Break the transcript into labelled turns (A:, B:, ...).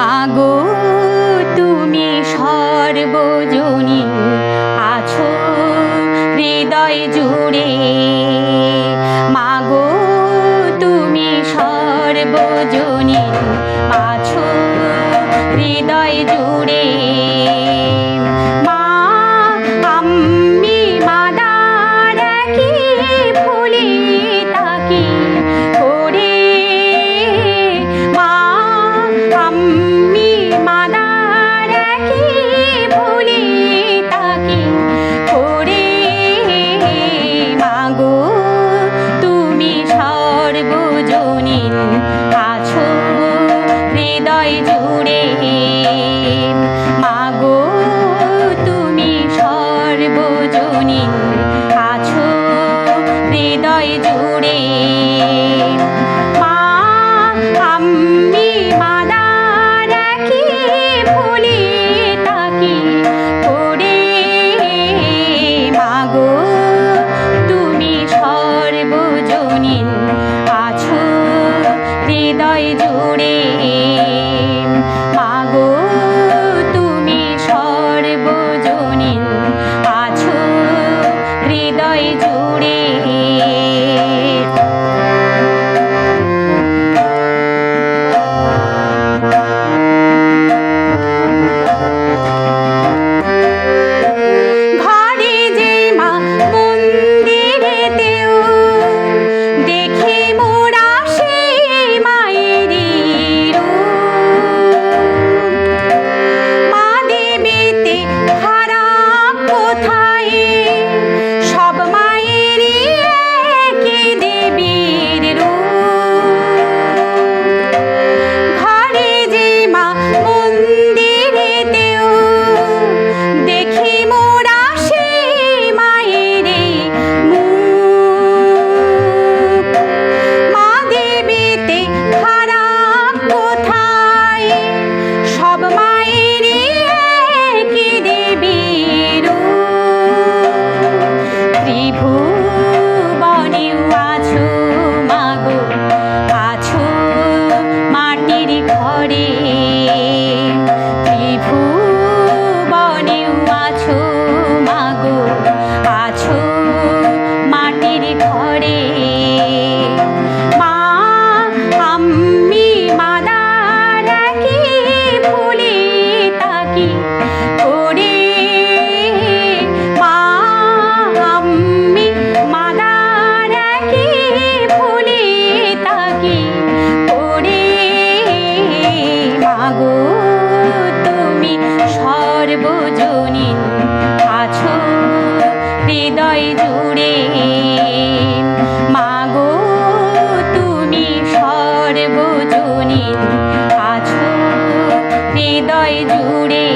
A: মাগো তুমি সর্বজনী আছো হৃদয় জুড়ে। মাগো তুমি সর্বজনী আছো হৃদয় জুড়ে। মা আমি মাদার কি ফুলে তাকি করে। মা আমি মাদার কি ফুলে তাকি করে। মাগো তুমি সর্বজনী আছো হৃদয় জুড়ে। মাগো তুমি সর্বজনী আছো হৃদয় জুড়ে। মা আমি মাদার কি ফুলে তাকি করে। মাগো তুমি সর্বজনী আছো হৃদয় জুড়ে। মাগো তুমি সর্বজনী আছো হৃদয় জুড়ে। ঘরে যে মা মন্দিরেতেও দেখি মোরা সেই মায়েরই রূপ। মা দেবীতে ফারাক কোথায়, সব মায়েরই একই দেবীর রূপ। ঘরে যে মা মন্দিরেতেও দেখি মোরা সেই মায়েরই মুখ। মা দেবীতে ফারাক কোথায়, সব মায়েরই একই দেবীর রূপ। ত্রিভুবনেও আছো মাগো, আছো মাটির ঘরে। ত্রিভুবনেও আছো মাগো, আছো মাটির ঘরে। মা আমি মাদার কি ফুলে তাকি করে। মা আমি মাদার কি ফুলে তাকি করে। মাগো তুমি সর্বজনী আছো হৃদয় জুড়ে। মাগো তুমি সর্বজনী আছো হৃদয় জুড়ে।